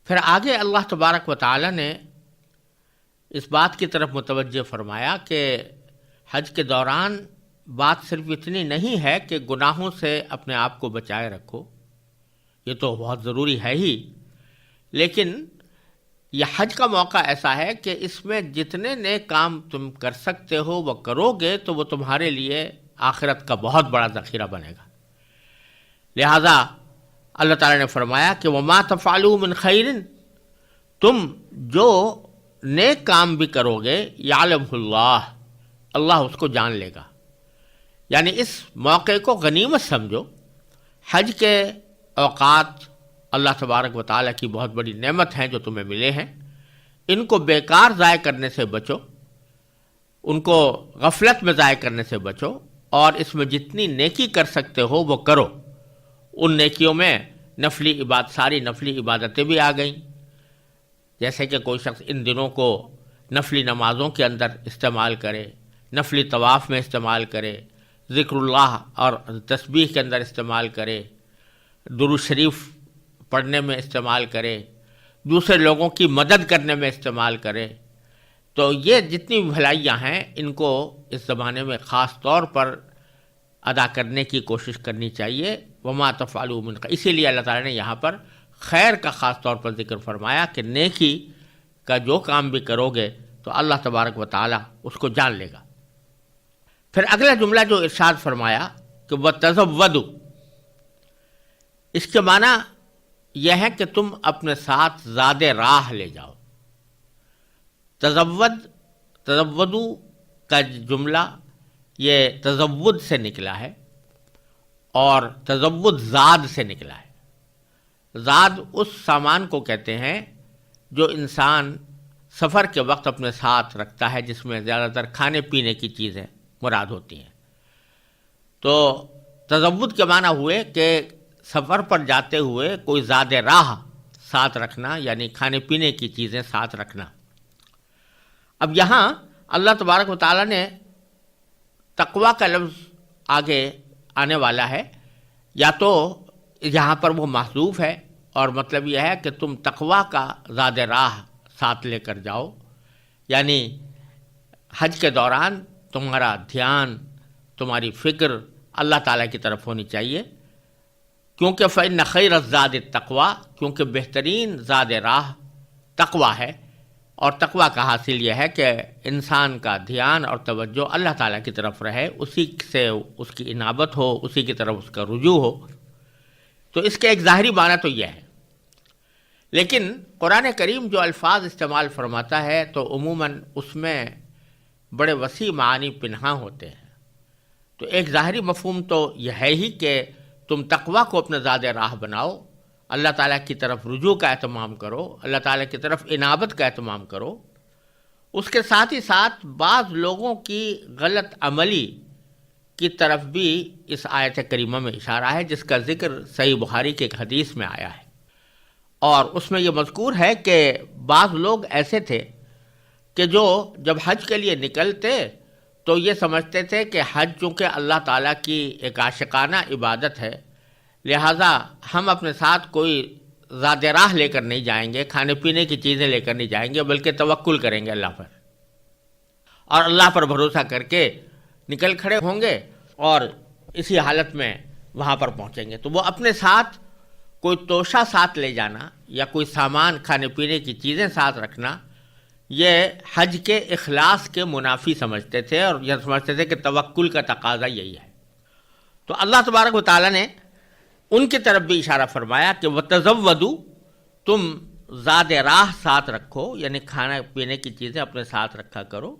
پھر آگے اللہ تبارک و تعالی نے اس بات کی طرف متوجہ فرمایا کہ حج کے دوران بات صرف اتنی نہیں ہے کہ گناہوں سے اپنے آپ کو بچائے رکھو، یہ تو بہت ضروری ہے ہی، لیکن یہ حج کا موقع ایسا ہے کہ اس میں جتنے نیک کام تم کر سکتے ہو وہ کرو گے تو وہ تمہارے لیے آخرت کا بہت بڑا ذخیرہ بنے گا۔ لہذا اللہ تعالیٰ نے فرمایا کہ وَمَا تَفْعَلُوا مِنْ خَيْرٍ، تم جو نیک کام بھی کرو گے یعلمہ اللہ، اللہ اس کو جان لے گا۔ یعنی اس موقع کو غنیمت سمجھو۔ حج کے اوقات اللہ تبارک و تعالیٰ کی بہت بڑی نعمت ہیں جو تمہیں ملے ہیں، ان کو بیکار ضائع کرنے سے بچو، ان کو غفلت میں ضائع کرنے سے بچو، اور اس میں جتنی نیکی کر سکتے ہو وہ کرو۔ ان نیکیوں میں ساری نفلی عبادتیں بھی آ گئیں، جیسے کہ کوئی شخص ان دنوں کو نفلی نمازوں کے اندر استعمال کرے، نفلی طواف میں استعمال کرے، ذکر اللہ اور تسبیح کے اندر استعمال کرے، درود شریف پڑھنے میں استعمال کرے، دوسرے لوگوں کی مدد کرنے میں استعمال کرے، تو یہ جتنی بھلائیاں ہیں ان کو اس زمانے میں خاص طور پر ادا کرنے کی کوشش کرنی چاہیے۔ وما تفعلوا من خیر، اسی لیے اللہ تعالیٰ نے یہاں پر خیر کا خاص طور پر ذکر فرمایا کہ نیکی کا جو کام بھی کرو گے تو اللہ تبارک و تعالیٰ اس کو جان لے گا۔ پھر اگلا جملہ جو ارشاد فرمایا کہ وَتَزَوَّدُوا، اس کے معنی یہ ہے کہ تم اپنے ساتھ زاد راہ لے جاؤ۔ تزودوا کا جملہ یہ تزود سے نکلا ہے اور تزود زاد سے نکلا ہے۔ زاد اس سامان کو کہتے ہیں جو انسان سفر کے وقت اپنے ساتھ رکھتا ہے، جس میں زیادہ تر کھانے پینے کی چیزیں مراد ہوتی ہیں۔ تو تزود کے معنی ہوئے کہ سفر پر جاتے ہوئے کوئی زاد راہ ساتھ رکھنا، یعنی کھانے پینے کی چیزیں ساتھ رکھنا۔ اب یہاں اللہ تبارک و تعالیٰ نے تقویٰ کا لفظ آگے آنے والا ہے، یا تو یہاں پر وہ محذوف ہے اور مطلب یہ ہے کہ تم تقویٰ کا زاد راہ ساتھ لے کر جاؤ، یعنی حج کے دوران تمہارا دھیان، تمہاری فکر اللہ تعالیٰ کی طرف ہونی چاہیے، کیونکہ فإن خیر الزاد التقویٰ، کیونکہ بہترین زاد راہ تقویٰ ہے، اور تقویٰ کا حاصل یہ ہے کہ انسان کا دھیان اور توجہ اللہ تعالیٰ کی طرف رہے، اسی سے اس کی انابت ہو، اسی کی طرف اس کا رجوع ہو۔ تو اس کے ایک ظاہری معنی تو یہ ہے، لیکن قرآن کریم جو الفاظ استعمال فرماتا ہے تو عموماً اس میں بڑے وسیع معانی پنہاں ہوتے ہیں۔ تو ایک ظاہری مفہوم تو یہ ہے ہی کہ تم تقویٰ کو اپنا زاد راہ بناؤ، اللہ تعالیٰ کی طرف رجوع کا اہتمام کرو، اللہ تعالیٰ کی طرف انابت کا اہتمام کرو۔ اس کے ساتھ ہی ساتھ بعض لوگوں کی غلط عملی کی طرف بھی اس آیت کریمہ میں اشارہ ہے، جس کا ذکر صحیح بخاری کے ایک حدیث میں آیا ہے، اور اس میں یہ مذکور ہے کہ بعض لوگ ایسے تھے کہ جو جب حج کے لیے نکلتے تو یہ سمجھتے تھے کہ حج چونکہ اللہ تعالیٰ کی ایک عاشقانہ عبادت ہے، لہٰذا ہم اپنے ساتھ کوئی زاد راہ لے کر نہیں جائیں گے، کھانے پینے کی چیزیں لے کر نہیں جائیں گے، بلکہ توکل کریں گے اللہ پر، اور اللہ پر بھروسہ کر کے نکل کھڑے ہوں گے اور اسی حالت میں وہاں پر پہنچیں گے۔ تو وہ اپنے ساتھ کوئی توشہ ساتھ لے جانا یا کوئی سامان کھانے پینے کی چیزیں ساتھ رکھنا، یہ حج کے اخلاص کے منافی سمجھتے تھے، اور یہ سمجھتے تھے کہ توکل کا تقاضا یہی ہے۔ تو اللہ تبارک و تعالیٰ نے ان کی طرف بھی اشارہ فرمایا کہ وَتَزَوَّدُوا، تم زاد راہ ساتھ رکھو، یعنی کھانا پینے کی چیزیں اپنے ساتھ رکھا کرو،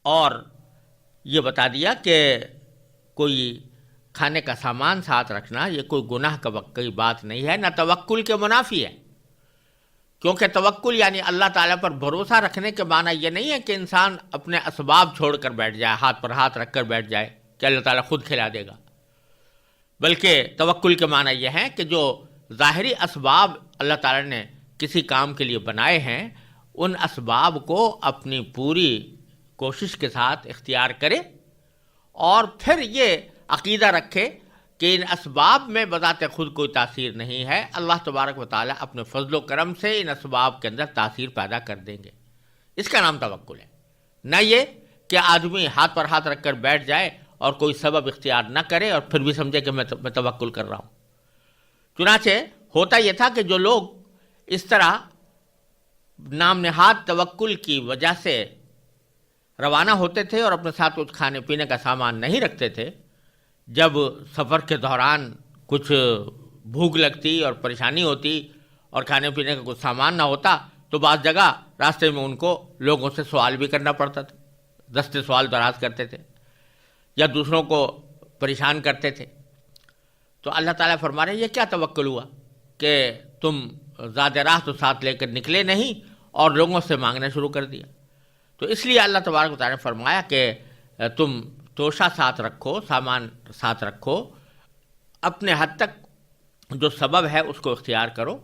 اور یہ بتا دیا کہ کوئی کھانے کا سامان ساتھ رکھنا یہ کوئی گناہ کی بات نہیں ہے، نہ توکل کے منافی ہے، کیونکہ توکل یعنی اللہ تعالیٰ پر بھروسہ رکھنے کے معنی یہ نہیں ہے کہ انسان اپنے اسباب چھوڑ کر بیٹھ جائے، ہاتھ پر ہاتھ رکھ کر بیٹھ جائے کہ اللہ تعالیٰ خود کھلا دے گا، بلکہ توکل کے معنی یہ ہے کہ جو ظاہری اسباب اللہ تعالیٰ نے کسی کام کے لیے بنائے ہیں، ان اسباب کو اپنی پوری کوشش کے ساتھ اختیار کرے، اور پھر یہ عقیدہ رکھے کہ ان اسباب میں بذات خود کوئی تاثیر نہیں ہے، اللہ تبارک و تعالیٰ اپنے فضل و کرم سے ان اسباب کے اندر تاثیر پیدا کر دیں گے۔ اس کا نام توکل ہے، نہ یہ کہ آدمی ہاتھ پر ہاتھ رکھ کر بیٹھ جائے اور کوئی سبب اختیار نہ کرے اور پھر بھی سمجھے کہ میں توکل کر رہا ہوں۔ چنانچہ ہوتا یہ تھا کہ جو لوگ اس طرح نام نہاد توکل کی وجہ سے روانہ ہوتے تھے اور اپنے ساتھ کچھ کھانے پینے کا سامان نہیں رکھتے تھے، جب سفر کے دوران کچھ بھوک لگتی اور پریشانی ہوتی اور کھانے پینے کا کچھ سامان نہ ہوتا تو بعض جگہ راستے میں ان کو لوگوں سے سوال بھی کرنا پڑتا تھا، دستے سوال دراز کرتے تھے یا دوسروں کو پریشان کرتے تھے۔ تو اللہ تعالیٰ فرما رہے ہیں یہ کیا توکل ہوا کہ تم زاد راہ تو ساتھ لے کر نکلے نہیں اور لوگوں سے مانگنا شروع کر دیا۔ تو اس لیے اللہ تبارک و تعالیٰ نے فرمایا کہ تم توشہ ساتھ رکھو، سامان ساتھ رکھو، اپنے حد تک جو سبب ہے اس کو اختیار کرو۔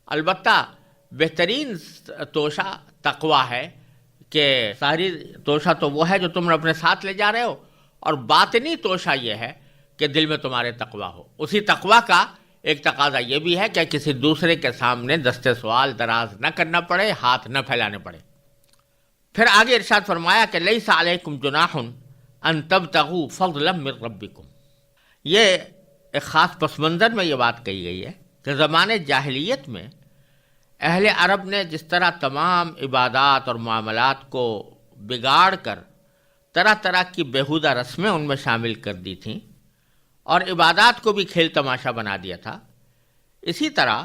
البتہ بہترین توشہ تقویٰ ہے کہ ظاہری توشہ تو وہ ہے جو تم اپنے ساتھ لے جا رہے ہو، اور باطنی توشہ یہ ہے کہ دل میں تمہارے تقویٰ ہو۔ اسی تقویٰ کا ایک تقاضا یہ بھی ہے کہ کسی دوسرے کے سامنے دستے سوال دراز نہ کرنا پڑے، ہاتھ نہ پھیلانے پڑے۔ پھر آگے ارشاد فرمایا کہ لیس علیکم جناح ان تبتغوا فضلا من ربکم۔ یہ ایک خاص پس منظر میں یہ بات کہی گئی ہے کہ زمانے جاہلیت میں اہل عرب نے جس طرح تمام عبادات اور معاملات کو بگاڑ کر طرح طرح کی بیہودہ رسمیں ان میں شامل کر دی تھیں اور عبادات کو بھی کھیل تماشا بنا دیا تھا، اسی طرح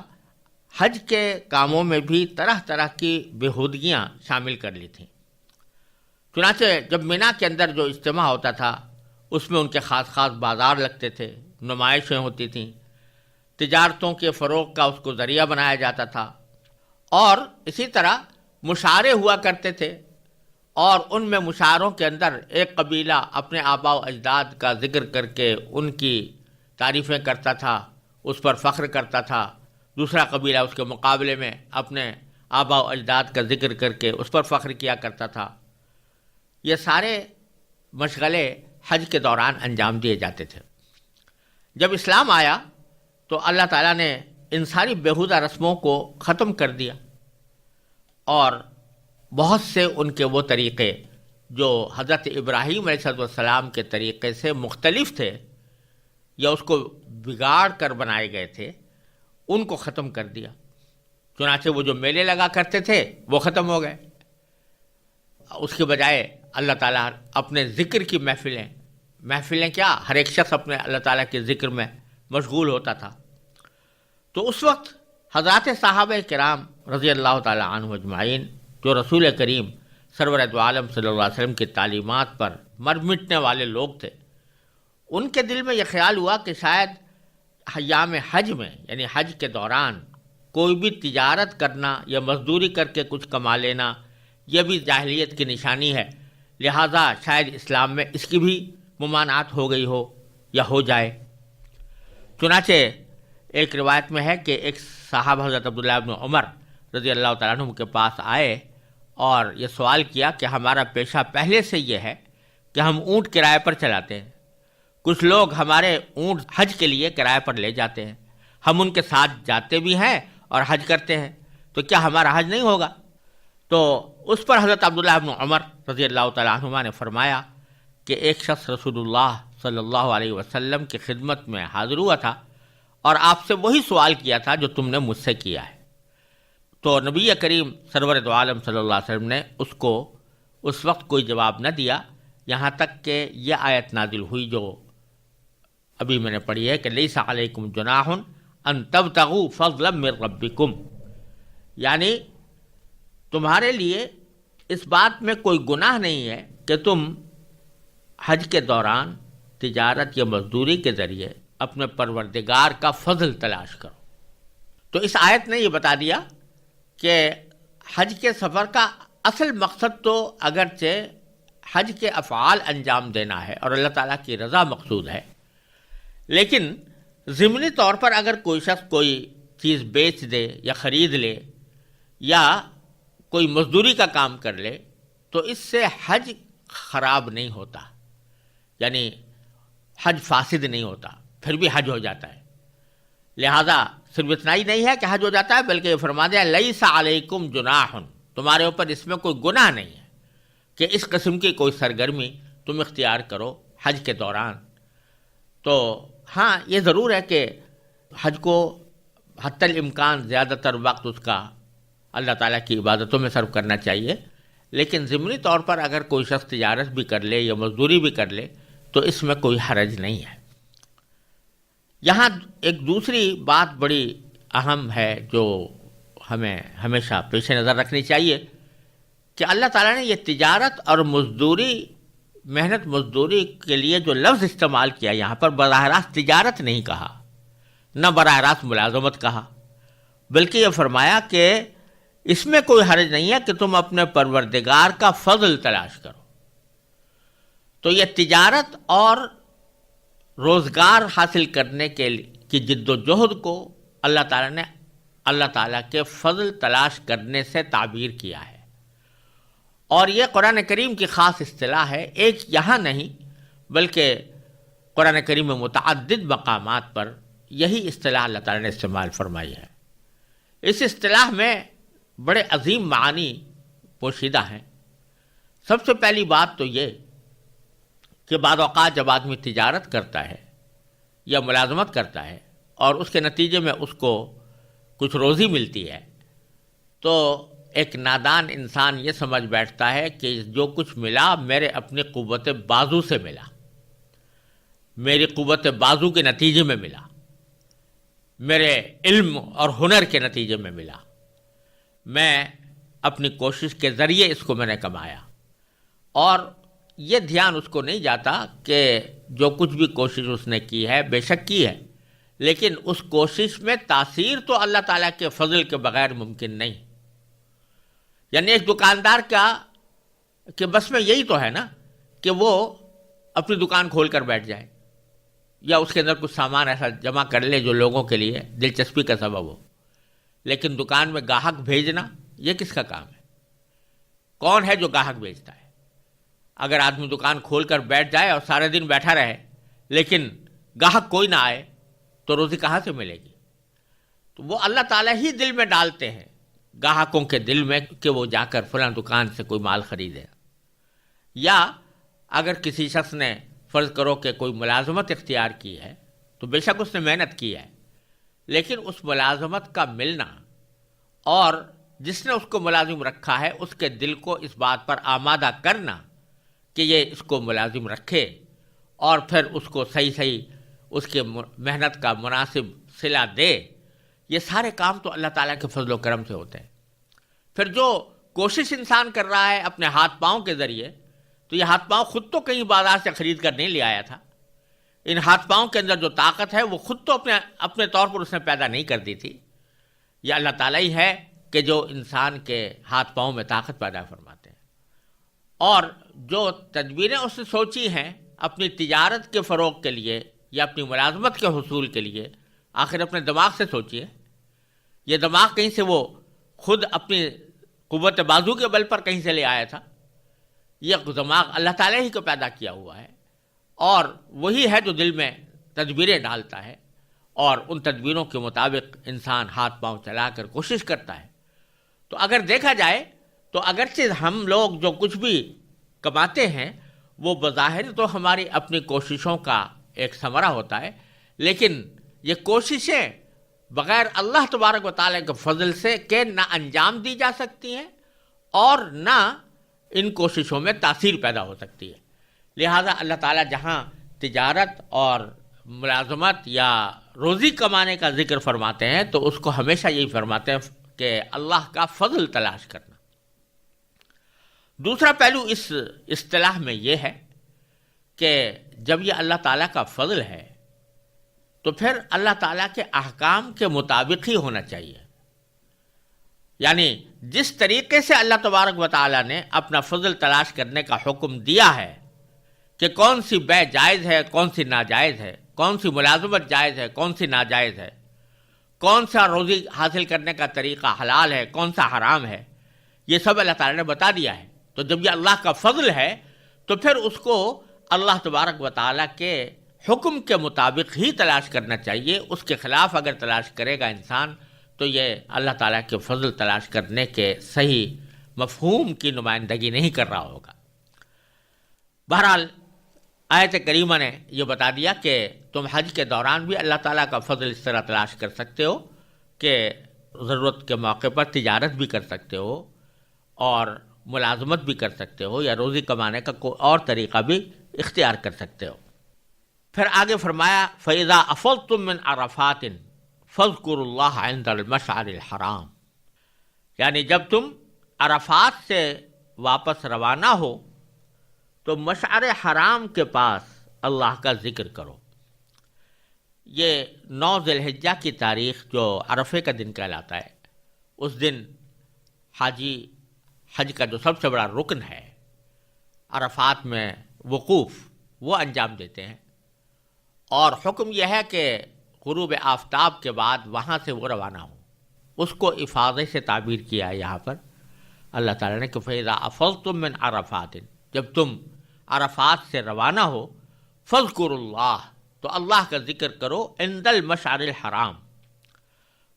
حج کے کاموں میں بھی طرح طرح کی بیہودگیاں شامل کر لی تھیں۔ چنانچہ جب مینا کے اندر جو اجتماع ہوتا تھا اس میں ان کے خاص خاص بازار لگتے تھے، نمائشیں ہوتی تھیں، تجارتوں کے فروغ کا اس کو ذریعہ بنایا جاتا تھا، اور اسی طرح مشاعرے ہوا کرتے تھے، اور ان میں مشاعروں کے اندر ایک قبیلہ اپنے آباء و اجداد کا ذکر کر کے ان کی تعریفیں کرتا تھا، اس پر فخر کرتا تھا، دوسرا قبیلہ اس کے مقابلے میں اپنے آباء و اجداد کا ذکر کر کے اس پر فخر کیا کرتا تھا۔ یہ سارے مشغلے حج کے دوران انجام دیے جاتے تھے۔ جب اسلام آیا تو اللہ تعالیٰ نے ان ساری بیہودہ رسموں کو ختم کر دیا، اور بہت سے ان کے وہ طریقے جو حضرت ابراہیم علیہ السلام کے طریقے سے مختلف تھے یا اس کو بگاڑ کر بنائے گئے تھے ان کو ختم کر دیا۔ چنانچہ وہ جو میلے لگا کرتے تھے وہ ختم ہو گئے، اس کے بجائے اللہ تعالیٰ اپنے ذکر کی محفلیں کیا، ہر ایک شخص اپنے اللہ تعالیٰ کے ذکر میں مشغول ہوتا تھا۔ تو اس وقت حضرات صحابہ کرام رضی اللہ تعالیٰ عنہ اجمعین جو رسول کریم سرور دو عالم صلی اللہ علیہ وسلم کی تعلیمات پر مر مٹنے والے لوگ تھے، ان کے دل میں یہ خیال ہوا کہ شاید ایام حج میں یعنی حج کے دوران کوئی بھی تجارت کرنا یا مزدوری کر کے کچھ کما لینا یہ بھی جاہلیت کی نشانی ہے، لہٰذا شاید اسلام میں اس کی بھی ممانعت ہو گئی ہو یا ہو جائے۔ چنانچہ ایک روایت میں ہے کہ ایک صاحب حضرت عبداللہ بن عمر رضی اللہ تعالیٰ عنہ کے پاس آئے اور یہ سوال کیا کہ ہمارا پیشہ پہلے سے یہ ہے کہ ہم اونٹ کرائے پر چلاتے ہیں، کچھ لوگ ہمارے اونٹ حج کے لیے کرائے پر لے جاتے ہیں، ہم ان کے ساتھ جاتے بھی ہیں اور حج کرتے ہیں، تو کیا ہمارا حج نہیں ہوگا؟ تو اس پر حضرت عبداللہ بن عمر رضی اللہ تعالیٰ عنہما نے فرمایا کہ ایک شخص رسول اللہ صلی اللہ علیہ وسلم کی خدمت میں حاضر ہوا تھا اور آپ سے وہی سوال کیا تھا جو تم نے مجھ سے کیا ہے۔ تو نبی کریم سرور دو عالم صلی اللہ علیہ وسلم نے اس کو اس وقت کوئی جواب نہ دیا، یہاں تک کہ یہ آیت نازل ہوئی جو ابھی میں نے پڑھی ہے کہ لیس علیکم جناح ان تبتغوا فضلا من ربکم، یعنی تمہارے لیے اس بات میں کوئی گناہ نہیں ہے کہ تم حج کے دوران تجارت یا مزدوری کے ذریعے اپنے پروردگار کا فضل تلاش کرو۔ تو اس آیت نے یہ بتا دیا کہ حج کے سفر کا اصل مقصد تو اگرچہ حج کے افعال انجام دینا ہے اور اللہ تعالیٰ کی رضا مقصود ہے، لیکن ضمنی طور پر اگر کوئی شخص کوئی چیز بیچ دے یا خرید لے یا کوئی مزدوری کا کام کر لے تو اس سے حج خراب نہیں ہوتا، یعنی حج فاسد نہیں ہوتا، پھر بھی حج ہو جاتا ہے۔ لہذا صرف اتنا ہی نہیں ہے کہ حج ہو جاتا ہے، بلکہ یہ فرما دیا لیس علیکم جناح، تمہارے اوپر اس میں کوئی گناہ نہیں ہے کہ اس قسم کی کوئی سرگرمی تم اختیار کرو حج کے دوران۔ تو ہاں یہ ضرور ہے کہ حج کو حتی الامکان زیادہ تر وقت اس کا اللہ تعالیٰ کی عبادتوں میں صرف کرنا چاہیے، لیکن ضمنی طور پر اگر کوئی شخص تجارت بھی کر لے یا مزدوری بھی کر لے تو اس میں کوئی حرج نہیں ہے۔ یہاں ایک دوسری بات بڑی اہم ہے جو ہمیں ہمیشہ پیش نظر رکھنی چاہیے کہ اللہ تعالیٰ نے یہ تجارت اور مزدوری، محنت مزدوری کے لیے جو لفظ استعمال کیا یہاں پر براہ راست تجارت نہیں کہا، نہ براہ راست ملازمت کہا، بلکہ یہ فرمایا کہ اس میں کوئی حرج نہیں ہے کہ تم اپنے پروردگار کا فضل تلاش کرو۔ تو یہ تجارت اور روزگار حاصل کرنے کی جد و جہد کو اللہ تعالیٰ نے اللہ تعالیٰ کے فضل تلاش کرنے سے تعبیر کیا ہے، اور یہ قرآن کریم کی خاص اصطلاح ہے، ایک یہاں نہیں بلکہ قرآن کریم میں متعدد مقامات پر یہی اصطلاح اللہ تعالیٰ نے استعمال فرمائی ہے۔ اس اصطلاح میں بڑے عظیم معانی پوشیدہ ہیں۔ سب سے پہلی بات تو یہ کہ بعض اوقات جب آدمی تجارت کرتا ہے یا ملازمت کرتا ہے اور اس کے نتیجے میں اس کو کچھ روزی ملتی ہے، تو ایک نادان انسان یہ سمجھ بیٹھتا ہے کہ جو کچھ ملا میرے اپنی قوت بازو سے ملا، میری قوت بازو کے نتیجے میں ملا، میرے علم اور ہنر کے نتیجے میں ملا، میں اپنی کوشش کے ذریعے اس کو میں نے کمایا۔ اور یہ دھیان اس کو نہیں جاتا کہ جو کچھ بھی کوشش اس نے کی ہے بے شک کی ہے، لیکن اس کوشش میں تاثیر تو اللہ تعالیٰ کے فضل کے بغیر ممکن نہیں۔ یعنی ایک دکاندار کا کہ بس میں یہی تو ہے نا کہ وہ اپنی دکان کھول کر بیٹھ جائے یا اس کے اندر کچھ سامان ایسا جمع کر لے جو لوگوں کے لیے دلچسپی کا سبب ہو، لیکن دکان میں گاہک بھیجنا یہ کس کا کام ہے؟ کون ہے جو گاہک بھیجتا ہے؟ اگر آدمی دکان کھول کر بیٹھ جائے اور سارے دن بیٹھا رہے لیکن گاہک کوئی نہ آئے تو روزی کہاں سے ملے گی؟ تو وہ اللہ تعالیٰ ہی دل میں ڈالتے ہیں گاہکوں کے دل میں کہ وہ جا کر فلاں دکان سے کوئی مال خریدے۔ یا اگر کسی شخص نے فرض کرو کہ کوئی ملازمت اختیار کی ہے تو بے شک اس نے محنت کی ہے، لیکن اس ملازمت کا ملنا اور جس نے اس کو ملازم رکھا ہے اس کے دل کو اس بات پر آمادہ کرنا کہ یہ اس کو ملازم رکھے اور پھر اس کو صحیح اس کے محنت کا مناسب صلہ دے، یہ سارے کام تو اللہ تعالیٰ کے فضل و کرم سے ہوتے ہیں۔ پھر جو کوشش انسان کر رہا ہے اپنے ہاتھ پاؤں کے ذریعے، تو یہ ہاتھ پاؤں خود تو کہیں بازار سے خرید کر نہیں لے آیا تھا، ان ہاتھ پاؤں کے اندر جو طاقت ہے وہ خود تو اپنے طور پر اس نے پیدا نہیں کر دی تھی، یہ اللہ تعالیٰ ہی ہے کہ جو انسان کے ہاتھ پاؤں میں طاقت پیدا فرماتے ہیں۔ اور جو تدبیریں اس نے سوچی ہیں اپنی تجارت کے فروغ کے لیے یا اپنی ملازمت کے حصول کے لیے، آخر اپنے دماغ سے سوچیے، یہ دماغ کہیں سے وہ خود اپنی قوت بازو کے بل پر کہیں سے لے آیا تھا، یہ دماغ اللہ تعالیٰ ہی کو پیدا کیا ہوا ہے، اور وہی ہے جو دل میں تدبیریں ڈالتا ہے، اور ان تدبیروں کے مطابق انسان ہاتھ پاؤں چلا کر کوشش کرتا ہے۔ تو اگر دیکھا جائے تو اگرچہ ہم لوگ جو کچھ بھی کماتے ہیں وہ بظاہر تو ہماری اپنی کوششوں کا ایک ثمرہ ہوتا ہے، لیکن یہ کوششیں بغیر اللہ تبارک و تعالیٰ کے فضل سے کہ نہ انجام دی جا سکتی ہیں اور نہ ان کوششوں میں تاثیر پیدا ہو سکتی ہے۔ لہٰذا اللہ تعالیٰ جہاں تجارت اور ملازمت یا روزی کمانے کا ذکر فرماتے ہیں تو اس کو ہمیشہ یہی فرماتے ہیں کہ اللہ کا فضل تلاش کرنا۔ دوسرا پہلو اس اصطلاح میں یہ ہے کہ جب یہ اللہ تعالیٰ کا فضل ہے تو پھر اللہ تعالیٰ کے احکام کے مطابق ہی ہونا چاہیے، یعنی جس طریقے سے اللہ تبارک و تعالیٰ نے اپنا فضل تلاش کرنے کا حکم دیا ہے کہ کون سی بے جائز ہے، کون سی ناجائز ہے، کون سی ملازمت جائز ہے، کون سی ناجائز ہے، کون سا روزی حاصل کرنے کا طریقہ حلال ہے، کون سا حرام ہے، یہ سب اللہ تعالیٰ نے بتا دیا ہے۔ تو جب یہ اللہ کا فضل ہے تو پھر اس کو اللہ تبارک و تعالیٰ کے حکم کے مطابق ہی تلاش کرنا چاہیے. اس کے خلاف اگر تلاش کرے گا انسان تو یہ اللہ تعالیٰ کے فضل تلاش کرنے کے صحیح مفہوم کی نمائندگی نہیں کر رہا ہوگا. بہرحال آیت کریمہ نے یہ بتا دیا کہ تم حج کے دوران بھی اللہ تعالیٰ کا فضل اس طرح تلاش کر سکتے ہو کہ ضرورت کے موقع پر تجارت بھی کر سکتے ہو اور ملازمت بھی کر سکتے ہو یا روزی کمانے کا کوئی اور طریقہ بھی اختیار کر سکتے ہو. پھر آگے فرمایا فَإِذَا أَفَضْتُم مِّنْ عَرَفَاتٍ فَاذْكُرُوا اللَّهَ عِندَ الْمَشْعَرِ الْحَرَامِ، یعنی جب تم عرفات سے واپس روانہ ہو تو مشعر حرام کے پاس اللہ کا ذکر کرو. یہ 9 ذی الحجہ کی تاریخ جو عرفے کا دن کہلاتا ہے، اس دن حاجی حج کا جو سب سے بڑا رکن ہے عرفات میں وقوف، وہ انجام دیتے ہیں. اور حکم یہ ہے کہ غروب آفتاب کے بعد وہاں سے وہ روانہ ہوں. اس کو افاضے سے تعبیر کیا ہے یہاں پر اللہ تعالیٰ نے کہ فَإِذَا أَفَضْتُم مِّنْ عَرَفَاتٍ، جب تم عرفات سے روانہ ہو فَاذْكُرُوا اللَّهَ، تو اللہ کا ذکر کرو عند المشعر الحرام،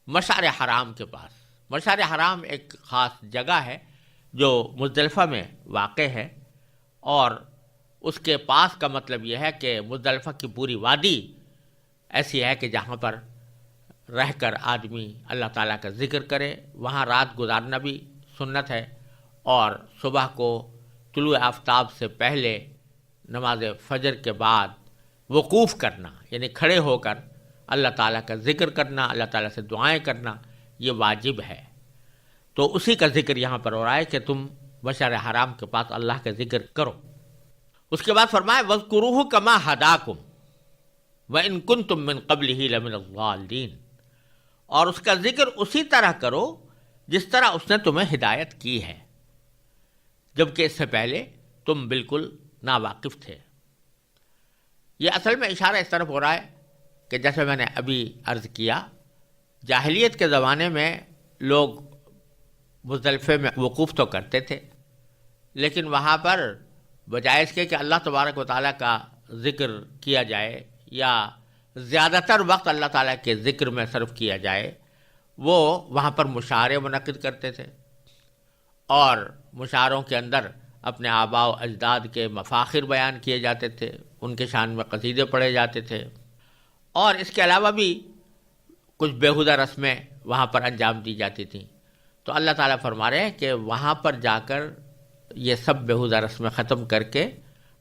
مشعر حرام کے پاس. مشعر حرام ایک خاص جگہ ہے جو مزدلفہ میں واقع ہے، اور اس کے پاس کا مطلب یہ ہے کہ مزدلفہ کی پوری وادی ایسی ہے کہ جہاں پر رہ کر آدمی اللہ تعالیٰ کا ذکر کرے. وہاں رات گزارنا بھی سنت ہے، اور صبح کو طلوع آفتاب سے پہلے نماز فجر کے بعد وقوف کرنا، یعنی کھڑے ہو کر اللہ تعالیٰ کا ذکر کرنا، اللہ تعالیٰ سے دعائیں کرنا، یہ واجب ہے. تو اسی کا ذکر یہاں پر ہو رہا ہے کہ تم مشعر حرام کے پاس اللہ کا ذکر کرو. اس کے بعد فرمائے وَاذْكُرُوهُ كَمَا هَدَاكُمْ وَإِن كُنتُم مِّن قَبْلِهِ لَمِنَ الضَّالِّينَ، اور اس کا ذکر اسی طرح کرو جس طرح اس نے تمہیں ہدایت کی ہے، جبکہ اس سے پہلے تم بالکل ناواقف تھے. یہ اصل میں اشارہ اس طرف ہو رہا ہے کہ جیسے میں نے ابھی عرض کیا، جاہلیت کے زمانے میں لوگ مزدلفے میں وقوف تو کرتے تھے، لیکن وہاں پر بجائے اس کے کہ اللہ تبارک و تعالیٰ کا ذکر کیا جائے یا زیادہ تر وقت اللہ تعالیٰ کے ذکر میں صرف کیا جائے، وہ وہاں پر مشاعرے منعقد کرتے تھے، اور مشاعروں کے اندر اپنے آباء و اجداد کے مفاخر بیان کیے جاتے تھے، ان کے شان میں قصیدے پڑھے جاتے تھے، اور اس کے علاوہ بھی کچھ بیہودہ رسمیں وہاں پر انجام دی جاتی تھیں. تو اللہ تعالیٰ فرما رہے ہیں کہ وہاں پر جا کر یہ سب بیہودہ رسمیں ختم کر کے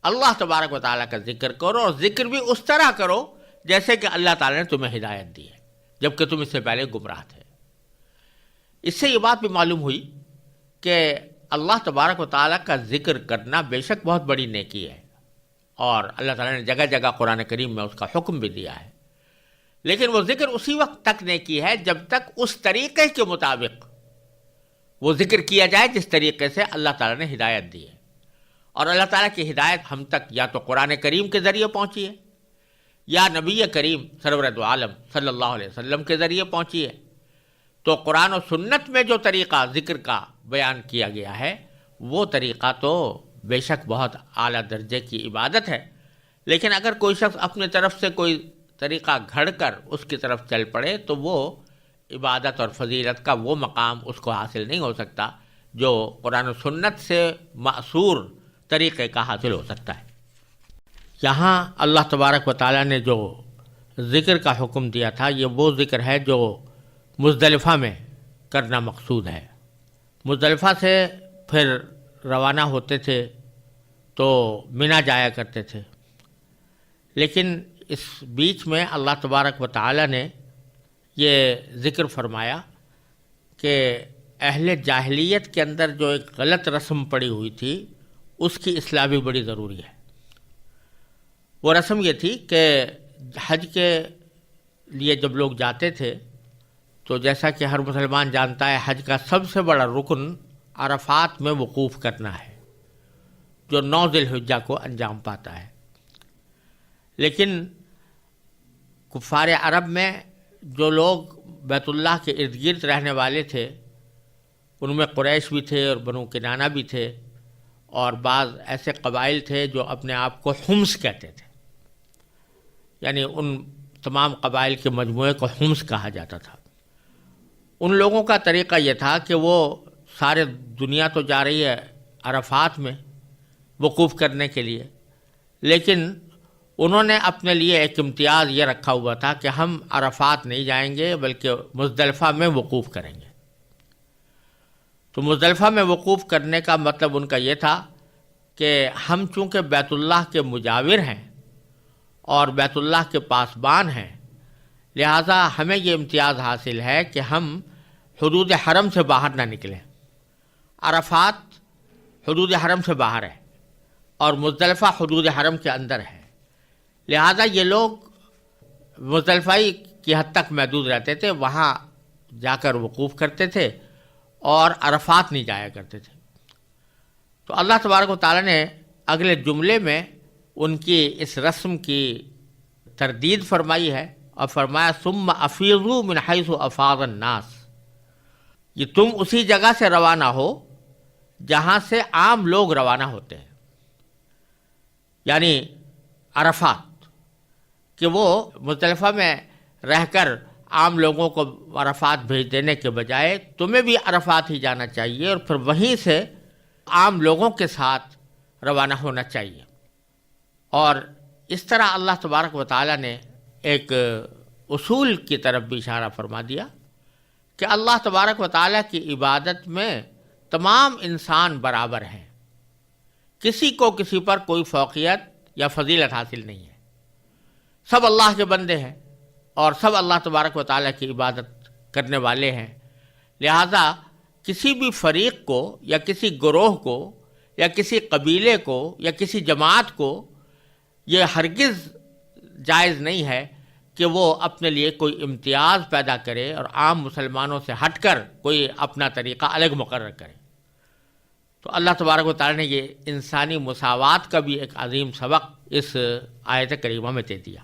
اللہ تبارک و تعالیٰ کا ذکر کرو، اور ذکر بھی اس طرح کرو جیسے کہ اللہ تعالیٰ نے تمہیں ہدایت دی ہے، جبکہ تم اس سے پہلے گمراہ تھے. اس سے یہ بات بھی معلوم ہوئی کہ اللہ تبارک و تعالیٰ کا ذکر کرنا بے شک بہت بڑی نیکی ہے، اور اللہ تعالیٰ نے جگہ جگہ قرآن کریم میں اس کا حکم بھی دیا ہے. لیکن وہ ذکر اسی وقت تک نیکی ہے جب تک اس طریقے کے مطابق وہ ذکر کیا جائے جس طریقے سے اللہ تعالیٰ نے ہدایت دی ہے. اور اللہ تعالیٰ کی ہدایت ہم تک یا تو قرآن کریم کے ذریعے پہنچی ہے یا نبی کریم سرورت عالم صلی اللہ علیہ وسلم کے ذریعے پہنچی ہے. تو قرآن و سنت میں جو طریقہ ذکر کا بیان کیا گیا ہے وہ طریقہ تو بے شک بہت اعلیٰ درجے کی عبادت ہے، لیکن اگر کوئی شخص اپنے طرف سے کوئی طریقہ گھڑ کر اس کی طرف چل پڑے تو وہ عبادت اور فضیلت کا وہ مقام اس کو حاصل نہیں ہو سکتا جو قرآن و سنت سے مأثور طریقے کا حاصل ہو سکتا ہے. یہاں اللہ تبارک و تعالیٰ نے جو ذکر کا حکم دیا تھا یہ وہ ذکر ہے جو مزدلفہ میں کرنا مقصود ہے. مزدلفہ سے پھر روانہ ہوتے تھے تو منا جایا کرتے تھے، لیکن اس بیچ میں اللہ تبارک و تعالیٰ نے یہ ذکر فرمایا کہ اہل جاہلیت کے اندر جو ایک غلط رسم پڑی ہوئی تھی اس کی اصلاح بھی بڑی ضروری ہے. وہ رسم یہ تھی کہ حج کے لیے جب لوگ جاتے تھے تو جیسا کہ ہر مسلمان جانتا ہے حج کا سب سے بڑا رکن عرفات میں وقوف کرنا ہے جو 9 ذی الحجہ کو انجام پاتا ہے. لیکن کفار عرب میں جو لوگ بیت اللہ کے ارد گرد رہنے والے تھے ان میں قریش بھی تھے اور بنو کنانہ بھی تھے، اور بعض ایسے قبائل تھے جو اپنے آپ کو حمص کہتے تھے. یعنی ان تمام قبائل کے مجموعے کو حمص کہا جاتا تھا. ان لوگوں کا طریقہ یہ تھا کہ وہ سارے دنیا تو جا رہی ہے عرفات میں وقوف کرنے کے لیے، لیکن انہوں نے اپنے لیے ایک امتیاز یہ رکھا ہوا تھا کہ ہم عرفات نہیں جائیں گے بلکہ مزدلفہ میں وقوف کریں گے. تو مزدلفہ میں وقوف کرنے کا مطلب ان کا یہ تھا کہ ہم چونکہ بیت اللہ کے مجاور ہیں اور بیت اللہ کے پاسبان ہیں، لہٰذا ہمیں یہ امتیاز حاصل ہے کہ ہم حدود حرم سے باہر نہ نکلیں. عرفات حدود حرم سے باہر ہے اور مزدلفہ حدود حرم کے اندر ہے، لہذا یہ لوگ مزدلفہ کی حد تک محدود رہتے تھے، وہاں جا کر وقوف کرتے تھے اور عرفات نہیں جایا کرتے تھے. تو اللہ تبارک و تعالیٰ نے اگلے جملے میں ان کی اس رسم کی تردید فرمائی ہے اور فرمایا ثم افیضوا من حیث افاض الناس، یہ تم اسی جگہ سے روانہ ہو جہاں سے عام لوگ روانہ ہوتے ہیں، یعنی عرفات، کہ وہ مزدلفہ میں رہ کر عام لوگوں کو عرفات بھیج دینے کے بجائے تمہیں بھی عرفات ہی جانا چاہیے اور پھر وہیں سے عام لوگوں کے ساتھ روانہ ہونا چاہیے. اور اس طرح اللہ تبارک و تعالیٰ نے ایک اصول کی طرف بھی اشارہ فرما دیا کہ اللہ تبارک و تعالیٰ کی عبادت میں تمام انسان برابر ہیں، کسی کو کسی پر کوئی فوقیت یا فضیلت حاصل نہیں ہے، سب اللہ کے بندے ہیں اور سب اللہ تبارک و تعالیٰ کی عبادت کرنے والے ہیں. لہذا کسی بھی فریق کو یا کسی گروہ کو یا کسی قبیلے کو یا کسی جماعت کو یہ ہرگز جائز نہیں ہے کہ وہ اپنے لیے کوئی امتیاز پیدا کرے اور عام مسلمانوں سے ہٹ کر کوئی اپنا طریقہ الگ مقرر کرے. تو اللہ تبارک و تعالیٰ نے یہ انسانی مساوات کا بھی ایک عظیم سبق اس آیت کریمہ میں دے دیا.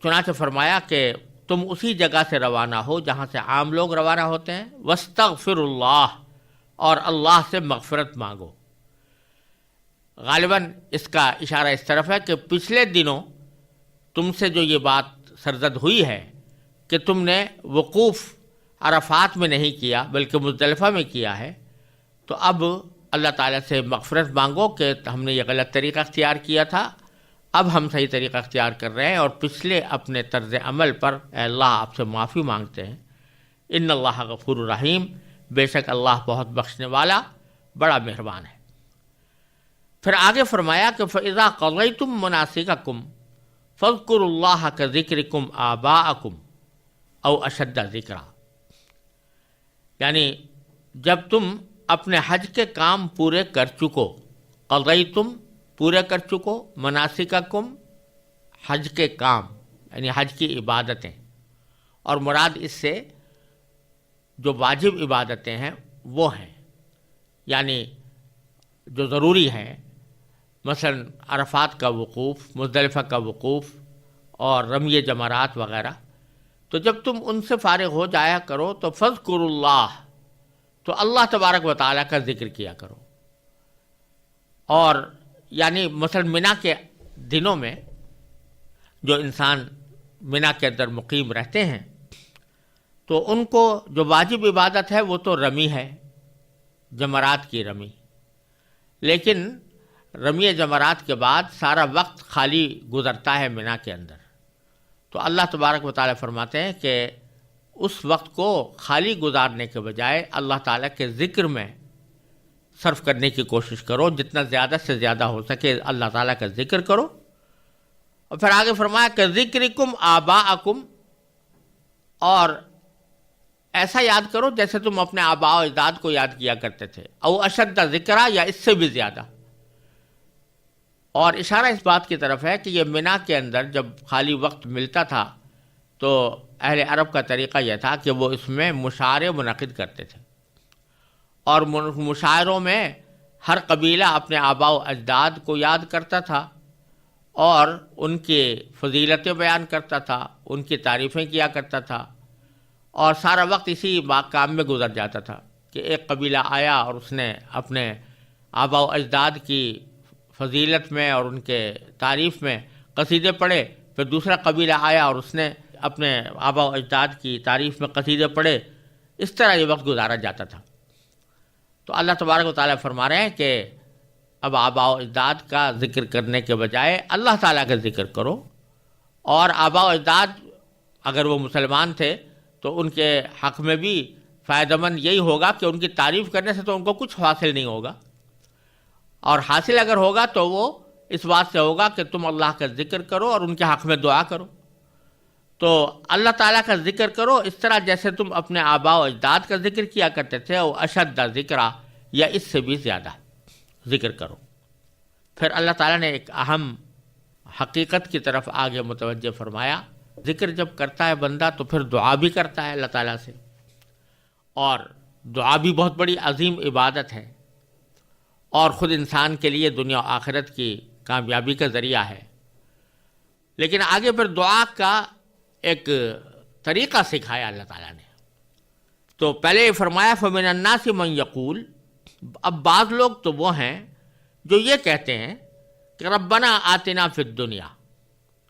چنانچہ فرمایا کہ تم اسی جگہ سے روانہ ہو جہاں سے عام لوگ روانہ ہوتے ہیں، واستغفر اللہ، اور اللہ سے مغفرت مانگو. غالباً اس کا اشارہ اس طرف ہے کہ پچھلے دنوں تم سے جو یہ بات سرزد ہوئی ہے کہ تم نے وقوف عرفات میں نہیں کیا بلکہ مزدلفہ میں کیا ہے، تو اب اللہ تعالیٰ سے مغفرت مانگو کہ ہم نے یہ غلط طریقہ اختیار کیا تھا، اب ہم صحیح طریقہ اختیار کر رہے ہیں اور پچھلے اپنے طرز عمل پر اے اللہ آپ سے معافی مانگتے ہیں. ان اللہ غفور الرحیم، بے شک اللہ بہت بخشنے والا بڑا مہربان ہے. پھر آگے فرمایا کہ فَإِذَا قَضَيْتُم مَنَاسِكَكُمْ فَاذْكُرُوا اللَّهَ كَذِكْرِكُمْ آبَاءَكُمْ أَوْ أَشَدَّ ذِكْرًا، یعنی جب تم اپنے حج کے کام پورے کر چکو، قضیتم پورے کر چکو، مناسککم حج کے کام یعنی حج کی عبادتیں، اور مراد اس سے جو واجب عبادتیں ہیں وہ ہیں، یعنی جو ضروری ہیں، مثلا عرفات کا وقوف، مزدلفہ کا وقوف اور رمی جمرات وغیرہ. تو جب تم ان سے فارغ ہو جایا کرو تو فذکروا اللہ، تو اللہ تبارک و تعالیٰ کا ذکر کیا کرو. اور یعنی مثلا منا کے دنوں میں جو انسان منا کے اندر مقیم رہتے ہیں تو ان کو جو واجب عبادت ہے وہ تو رمی ہے، جمرات کی رمی، لیکن رمی جمرات کے بعد سارا وقت خالی گزرتا ہے منا کے اندر. تو اللہ تبارک و تعالیٰ فرماتے ہیں کہ اس وقت کو خالی گزارنے کے بجائے اللہ تعالیٰ کے ذکر میں صرف کرنے کی کوشش کرو، جتنا زیادہ سے زیادہ ہو سکے اللہ تعالیٰ کا ذکر کرو. اور پھر آگے فرمایا کہ ذکرکم آباءکم، اور ایسا یاد کرو جیسے تم اپنے آباء و اجداد کو یاد کیا کرتے تھے، او اشد ذکرا، یا اس سے بھی زیادہ. اور اشارہ اس بات کی طرف ہے کہ یہ منا کے اندر جب خالی وقت ملتا تھا تو اہل عرب کا طریقہ یہ تھا کہ وہ اس میں مشاعرے منعقد کرتے تھے، اور مشاعروں میں ہر قبیلہ اپنے آباء و اجداد کو یاد کرتا تھا اور ان کی فضیلتیں بیان کرتا تھا، ان کی تعریفیں کیا کرتا تھا، اور سارا وقت اسی کام میں گزر جاتا تھا کہ ایک قبیلہ آیا اور اس نے اپنے آباء و اجداد کی فضیلت میں اور ان کے تعریف میں قصیدے پڑھے، پھر دوسرا قبیلہ آیا اور اس نے اپنے آبا و اجداد کی تعریف میں قصیدے پڑھے. اس طرح یہ وقت گزارا جاتا تھا. تو اللہ تبارک و تعالیٰ فرما رہے ہیں کہ اب آبا و اجداد کا ذکر کرنے کے بجائے اللہ تعالیٰ کا ذکر کرو. اور آبا و اجداد اگر وہ مسلمان تھے تو ان کے حق میں بھی فائدہ مند یہی ہوگا کہ ان کی تعریف کرنے سے تو ان کو کچھ حاصل نہیں ہوگا، اور حاصل اگر ہوگا تو وہ اس بات سے ہوگا کہ تم اللہ کا ذکر کرو اور ان کے حق میں دعا کرو. تو اللہ تعالیٰ کا ذکر کرو اس طرح جیسے تم اپنے آبا و اجداد کا ذکر کیا کرتے تھے، اور اشد ذکرہ، یا اس سے بھی زیادہ ذکر کرو. پھر اللہ تعالیٰ نے ایک اہم حقیقت کی طرف آگے متوجہ فرمایا. ذکر جب کرتا ہے بندہ تو پھر دعا بھی کرتا ہے اللہ تعالیٰ سے، اور دعا بھی بہت بڑی عظیم عبادت ہے، اور خود انسان کے لیے دنیا و آخرت کی کامیابی کا ذریعہ ہے. لیکن آگے پھر دعا کا ایک طریقہ سکھایا اللہ تعالیٰ نے. تو پہلے یہ فرمایا فَمِنَ النَّاسِ مَن يَقُولُ. اب بعض لوگ تو وہ ہیں جو یہ کہتے ہیں کہ ربنا آتنا فی الدنیا،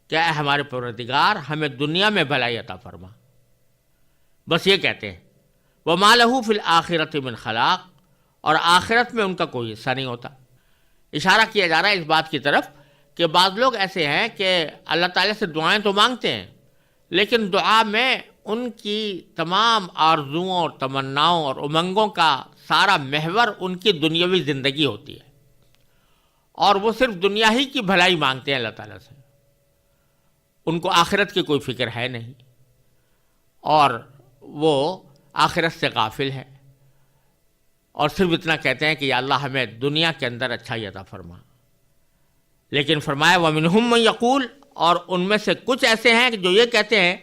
کیا اے ہمارے پروردگار ہمیں دنیا میں بھلائی عطا فرما. بس یہ کہتے ہیں. وَمَا لَهُ فِي الْآخِرَةِ مِنْ خَلَاقٍ، اور آخرت میں ان کا کوئی حصہ نہیں ہوتا. اشارہ کیا جا رہا ہے اس بات کی طرف کہ بعض لوگ ایسے ہیں کہ اللہ تعالیٰ سے دعائیں تو مانگتے ہیں، لیکن دعا میں ان کی تمام آرزوؤں اور تمناؤں اور امنگوں کا سارا محور ان کی دنیاوی زندگی ہوتی ہے، اور وہ صرف دنیا ہی کی بھلائی مانگتے ہیں اللہ تعالیٰ سے. ان کو آخرت کی کوئی فکر ہے نہیں، اور وہ آخرت سے غافل ہے، اور صرف اتنا کہتے ہیں کہ یا اللہ ہمیں دنیا کے اندر اچھائی عطا فرما. لیکن فرمایا وَمِنْهُم مَّن يَقُولُ، اور ان میں سے کچھ ایسے ہیں جو یہ کہتے ہیں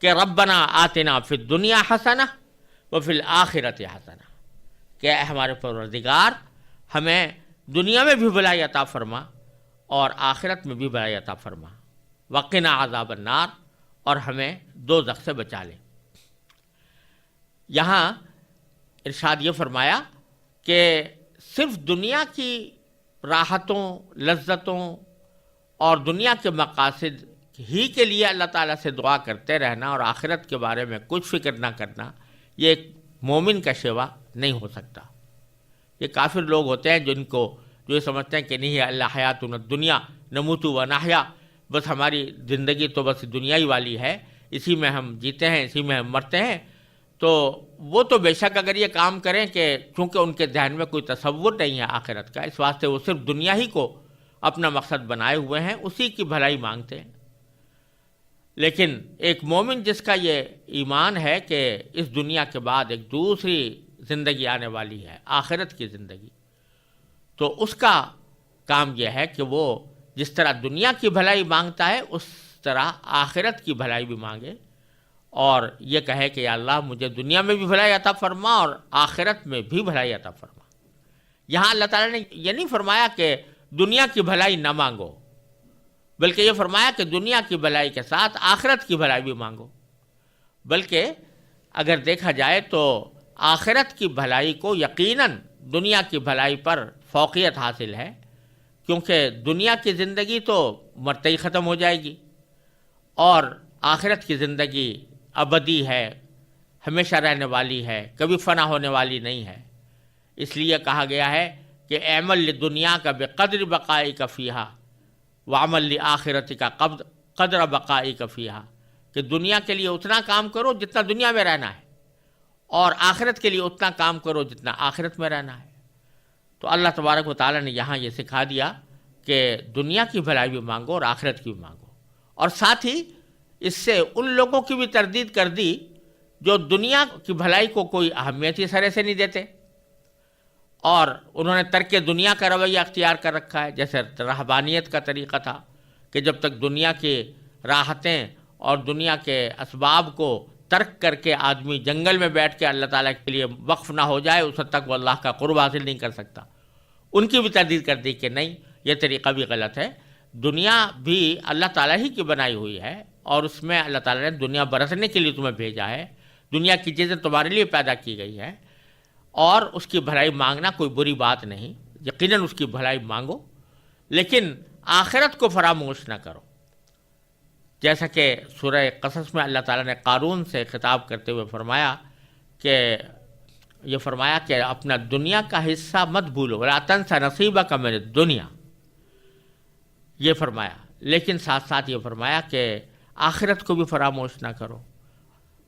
کہ ربنا آتنا فی الدنیا حسنہ وفی الآخرۃ حسنہ، کہ اے ہمارے پروردگار ہمیں دنیا میں بھی بھلائی عطا فرما اور آخرت میں بھی بھلائی عطا فرما. وقنا عذاب النار، اور ہمیں دوزخ سے بچا لے. یہاں ارشاد یہ فرمایا کہ صرف دنیا کی راحتوں، لذتوں اور دنیا کے مقاصد ہی کے لیے اللہ تعالیٰ سے دعا کرتے رہنا اور آخرت کے بارے میں کچھ فکر نہ کرنا، یہ ایک مومن کا شیوا نہیں ہو سکتا. یہ کافر لوگ ہوتے ہیں جو یہ سمجھتے ہیں کہ نہیں اللہ حیاتنا الدنیا نموت و نحیا، بس ہماری زندگی تو بس دنیا ہی والی ہے، اسی میں ہم جیتے ہیں، اسی میں ہم مرتے ہیں. تو وہ تو بے شک اگر یہ کام کریں کہ چونکہ ان کے ذہن میں کوئی تصور نہیں ہے آخرت کا، اس واسطے وہ صرف دنیا ہی کو اپنا مقصد بنائے ہوئے ہیں، اسی کی بھلائی مانگتے ہیں. لیکن ایک مومن جس کا یہ ایمان ہے کہ اس دنیا کے بعد ایک دوسری زندگی آنے والی ہے، آخرت کی زندگی، تو اس کا کام یہ ہے کہ وہ جس طرح دنیا کی بھلائی مانگتا ہے اس طرح آخرت کی بھلائی بھی مانگے، اور یہ کہے کہ یا اللہ مجھے دنیا میں بھی بھلائی عطا فرما اور آخرت میں بھی بھلائی عطا فرما. یہاں اللہ تعالیٰ نے یہ نہیں فرمایا کہ دنیا کی بھلائی نہ مانگو، بلکہ یہ فرمایا کہ دنیا کی بھلائی کے ساتھ آخرت کی بھلائی بھی مانگو. بلکہ اگر دیکھا جائے تو آخرت کی بھلائی کو یقیناً دنیا کی بھلائی پر فوقیت حاصل ہے، کیونکہ دنیا کی زندگی تو مرتے ہی ختم ہو جائے گی، اور آخرت کی زندگی ابدی ہے، ہمیشہ رہنے والی ہے، کبھی فنا ہونے والی نہیں ہے. اس لیے کہا گیا ہے کہ اعمل لدنیا کا بقدر بقائی کا فیہا وعمل لآخرت کا قدر بقائی کا فیہا، کہ دنیا کے لیے اتنا کام کرو جتنا دنیا میں رہنا ہے، اور آخرت کے لیے اتنا کام کرو جتنا آخرت میں رہنا ہے. تو اللہ تبارک و تعالیٰ نے یہاں یہ سکھا دیا کہ دنیا کی بھلائی بھی مانگو اور آخرت کی بھی مانگو، اور ساتھ ہی اس سے ان لوگوں کی بھی تردید کر دی جو دنیا کی بھلائی کو کوئی اہمیت ہی سرے سے نہیں دیتے، اور انہوں نے ترک دنیا کا رویہ اختیار کر رکھا ہے. جیسے رہبانیت کا طریقہ تھا کہ جب تک دنیا کی راحتیں اور دنیا کے اسباب کو ترک کر کے آدمی جنگل میں بیٹھ کے اللہ تعالیٰ کے لیے وقف نہ ہو جائے اس وقت تک وہ اللہ کا قرب حاصل نہیں کر سکتا. ان کی بھی تردید کر دی کہ نہیں، یہ طریقہ بھی غلط ہے. دنیا بھی اللہ تعالیٰ ہی کی بنائی ہوئی ہے، اور اس میں اللہ تعالیٰ نے دنیا برسنے کے لیے تمہیں بھیجا ہے. دنیا کی چیزیں تمہارے لیے پیدا کی گئی ہیں، اور اس کی بھلائی مانگنا کوئی بری بات نہیں، یقیناً اس کی بھلائی مانگو، لیکن آخرت کو فراموش نہ کرو. جیسا کہ سورہ قصص میں اللہ تعالیٰ نے قارون سے خطاب کرتے ہوئے فرمایا کہ اپنا دنیا کا حصہ مت بھولو، ولا تنسى نصیبک من الدنیا، یہ فرمایا، لیکن ساتھ ساتھ یہ فرمایا کہ آخرت کو بھی فراموش نہ کرو۔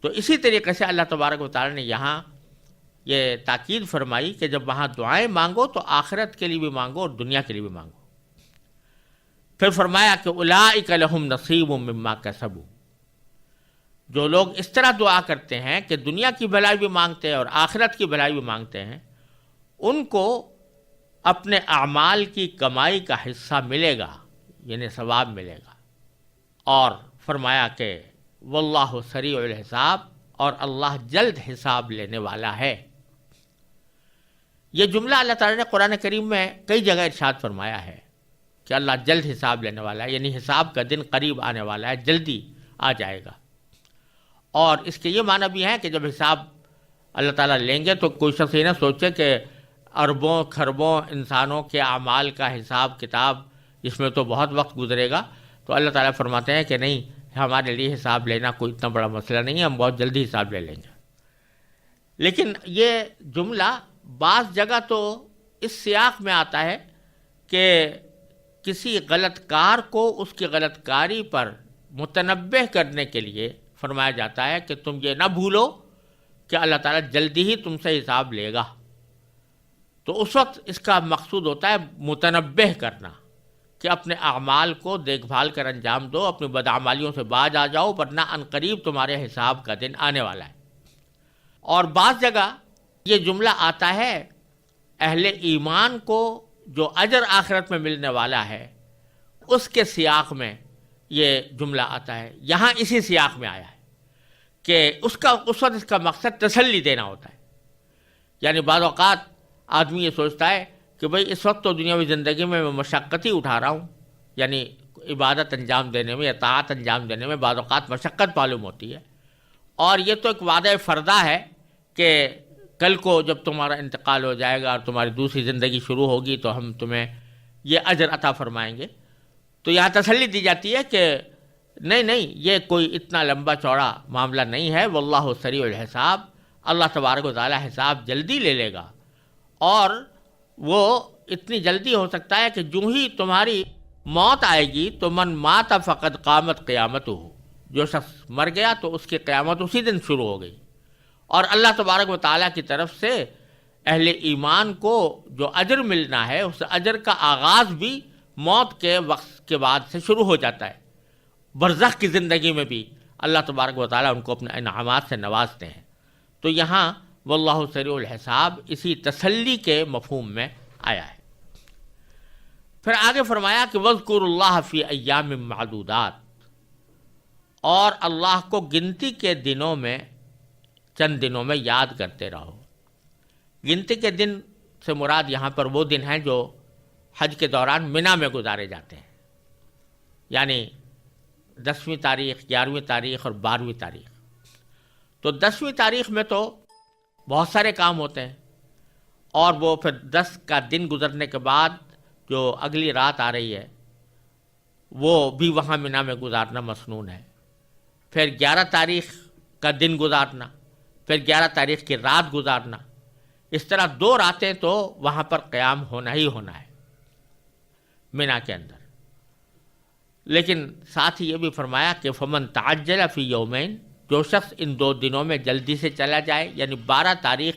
تو اسی طریقے سے اللہ تبارک و تعالیٰ نے یہاں یہ تاکید فرمائی کہ جب وہاں دعائیں مانگو تو آخرت کے لیے بھی مانگو اور دنیا کے لیے بھی مانگو۔ پھر فرمایا کہ اولئک لہم نصیب مما کسبوا، جو لوگ اس طرح دعا کرتے ہیں کہ دنیا کی بھلائی بھی مانگتے ہیں اور آخرت کی بھلائی بھی مانگتے ہیں، ان کو اپنے اعمال کی کمائی کا حصہ ملے گا، یعنی ثواب ملے گا۔ اور فرمایا کہ واللہ سریع الحساب، اور اللہ جلد حساب لینے والا ہے۔ یہ جملہ اللہ تعالیٰ نے قرآن کریم میں کئی جگہ ارشاد فرمایا ہے کہ اللہ جلد حساب لینے والا ہے، یعنی حساب کا دن قریب آنے والا ہے، جلدی آ جائے گا۔ اور اس کے یہ معنی بھی ہے کہ جب حساب اللہ تعالیٰ لیں گے تو کوئی شخص یہ نہ سوچے کہ اربوں کھربوں انسانوں کے اعمال کا حساب کتاب، اس میں تو بہت وقت گزرے گا۔ تو اللہ تعالیٰ فرماتے ہیں کہ نہیں، ہمارے لیے حساب لینا کوئی اتنا بڑا مسئلہ نہیں ہے، ہم بہت جلدی حساب لے لیں گے۔ لیکن یہ جملہ بعض جگہ تو اس سیاق میں آتا ہے کہ کسی غلط کار کو اس کی غلط کاری پر متنبہ کرنے کے لیے فرمایا جاتا ہے کہ تم یہ نہ بھولو کہ اللہ تعالیٰ جلدی ہی تم سے حساب لے گا۔ تو اس وقت اس کا مقصود ہوتا ہے متنبہ کرنا، کہ اپنے اعمال کو دیکھ بھال کر انجام دو، اپنی بدعمالیوں سے باز آ جاؤ، ورنہ عنقریب تمہارے حساب کا دن آنے والا ہے۔ اور بعض جگہ یہ جملہ آتا ہے اہل ایمان کو جو اجر آخرت میں ملنے والا ہے اس کے سیاق میں یہ جملہ آتا ہے۔ یہاں اسی سیاق میں آیا ہے کہ اس وقت اس کا مقصد تسلی دینا ہوتا ہے۔ یعنی بعض اوقات آدمی یہ سوچتا ہے کہ بھئی اس وقت تو دنیاوی زندگی میں مشقت ہی اٹھا رہا ہوں، یعنی عبادت انجام دینے میں یا طاعت انجام دینے میں بعض اوقات مشقت معلوم ہوتی ہے، اور یہ تو ایک وعدہ فردہ ہے کہ کل کو جب تمہارا انتقال ہو جائے گا اور تمہاری دوسری زندگی شروع ہوگی تو ہم تمہیں یہ اجر عطا فرمائیں گے۔ تو یہاں تسلی دی جاتی ہے کہ نہیں، یہ کوئی اتنا لمبا چوڑا معاملہ نہیں ہے، واللہ سریع الحساب، اللہ تبارک و تعالی حساب جلدی لے لے گا، اور وہ اتنی جلدی ہو سکتا ہے کہ جو ہی تمہاری موت آئے گی تو من مات فقد قامت قیامتہ، جو شخص مر گیا تو اس کی قیامت اسی دن شروع ہو گئی۔ اور اللہ تبارک و تعالیٰ کی طرف سے اہل ایمان کو جو اجر ملنا ہے اس اجر کا آغاز بھی موت کے وقت کے بعد سے شروع ہو جاتا ہے۔ برزخ کی زندگی میں بھی اللہ تبارک و تعالیٰ ان کو اپنے انعامات سے نوازتے ہیں۔ تو یہاں واللہ سریع الحساب اسی تسلی کے مفہوم میں آیا ہے۔ پھر آگے فرمایا کہ وَاذْكُرُوا اللَّهَ فِي أَيَّامٍ مَّعْدُودَاتٍ، اور اللہ کو گنتی کے دنوں میں، چند دنوں میں یاد کرتے رہو۔ گنتی کے دن سے مراد یہاں پر وہ دن ہیں جو حج کے دوران منا میں گزارے جاتے ہیں، یعنی 10ویں تاریخ، 11ویں تاریخ اور 12ویں تاریخ۔ تو 10ویں تاریخ میں تو بہت سارے کام ہوتے ہیں، اور وہ پھر 10 کا دن گزرنے کے بعد جو اگلی رات آ رہی ہے وہ بھی وہاں منا میں گزارنا مسنون ہے۔ پھر 11 تاریخ کا دن گزارنا، پھر 11 تاریخ کی رات گزارنا، اس طرح 2 راتیں تو وہاں پر قیام ہونا ہی ہونا ہے منا کے اندر۔ لیکن ساتھ ہی یہ بھی فرمایا کہ فمن تعجل فی یومین، جو شخص ان 2 دنوں میں جلدی سے چلا جائے، یعنی 12 تاریخ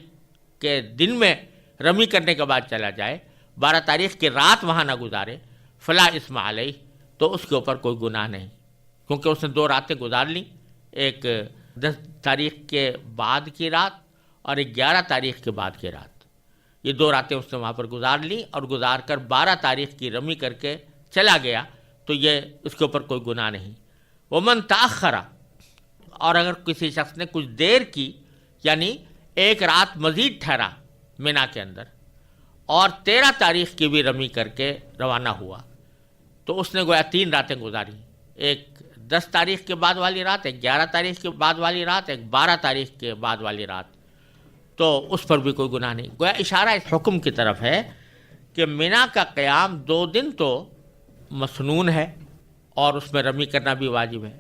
کے دن میں رمی کرنے کے بعد چلا جائے، 12 تاریخ کی رات وہاں نہ گزارے، فلا اسم علیہ، تو اس کے اوپر کوئی گناہ نہیں، کیونکہ اس نے 2 راتیں گزار لیں، ایک 10 تاریخ کے بعد کی رات اور ایک 11 تاریخ کے بعد کی رات، یہ 2 راتیں اس نے وہاں پر گزار لیں، اور گزار کر 12 تاریخ کی رمی کر کے چلا گیا تو یہ اس کے اوپر کوئی گناہ نہیں۔ ومن تاخر، اور اگر کسی شخص نے کچھ دیر کی، یعنی ایک رات مزید ٹھہرا منا کے اندر اور 13 تاریخ کی بھی رمی کر کے روانہ ہوا، تو اس نے گویا 3 راتیں گزاری، ایک 10 تاریخ کے بعد والی رات، ایک 11 تاریخ کے بعد والی رات، ایک 12 تاریخ کے بعد والی رات، تو اس پر بھی کوئی گناہ نہیں۔ گویا اشارہ اس حکم کی طرف ہے کہ منا کا قیام 2 دن تو مسنون ہے اور اس میں رمی کرنا بھی واجب ہے،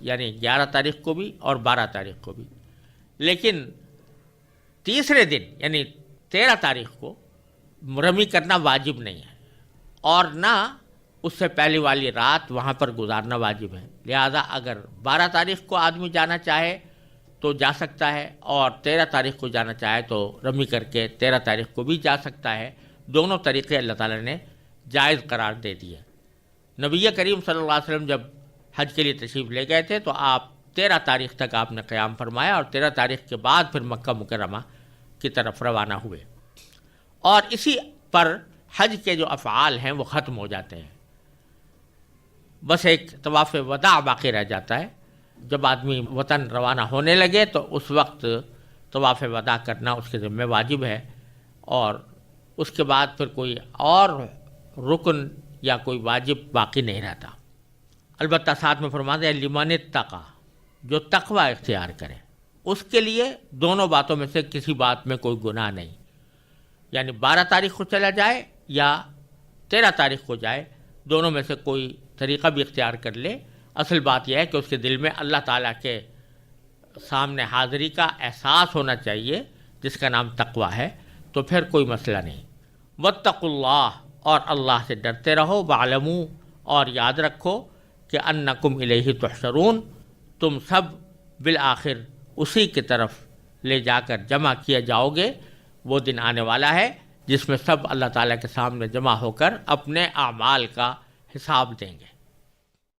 یعنی 11 تاریخ کو بھی اور 12 تاریخ کو بھی. لیکن تیسرے دن یعنی 13 تاریخ کو رمی کرنا واجب نہیں ہے اور نہ اس سے پہلی والی رات وہاں پر گزارنا واجب ہے. لہذا اگر 12 تاریخ کو آدمی جانا چاہے تو جا سکتا ہے اور 13 تاریخ کو جانا چاہے تو رمی کر کے 13 تاریخ کو بھی جا سکتا ہے. دونوں طریقے اللہ تعالیٰ نے جائز قرار دے دیے. نبی کریم صلی اللہ علیہ وسلم جب حج کے لیے تشریف لے گئے تھے تو آپ 13 تاریخ تک آپ نے قیام فرمایا اور 13 تاریخ کے بعد پھر مکہ مکرمہ کی طرف روانہ ہوئے. اور اسی پر حج کے جو افعال ہیں وہ ختم ہو جاتے ہیں. بس ایک طواف وداع باقی رہ جاتا ہے. جب آدمی وطن روانہ ہونے لگے تو اس وقت طواف وداع کرنا اس کے ذمہ واجب ہے اور اس کے بعد پھر کوئی اور رکن یا کوئی واجب باقی نہیں رہتا. البتہ ساتھ میں فرماتے ہیں لمن اتقی، جو تقوی اختیار کرے اس کے لیے دونوں باتوں میں سے کسی بات میں کوئی گناہ نہیں. یعنی 12 تاریخ کو چلا جائے یا 13 تاریخ کو جائے، دونوں میں سے کوئی طریقہ بھی اختیار کر لے. اصل بات یہ ہے کہ اس کے دل میں اللہ تعالیٰ کے سامنے حاضری کا احساس ہونا چاہیے جس کا نام تقوی ہے، تو پھر کوئی مسئلہ نہیں. واتقوا اللہ، اور اللہ سے ڈرتے رہو. وَاعْلَمُوا، اور یاد رکھو کہ انکم الیہ تحشرون، تم سب بالآخر اسی کی طرف لے جا کر جمع کیے جاؤ گے. وہ دن آنے والا ہے جس میں سب اللہ تعالیٰ کے سامنے جمع ہو کر اپنے اعمال کا حساب دیں گے.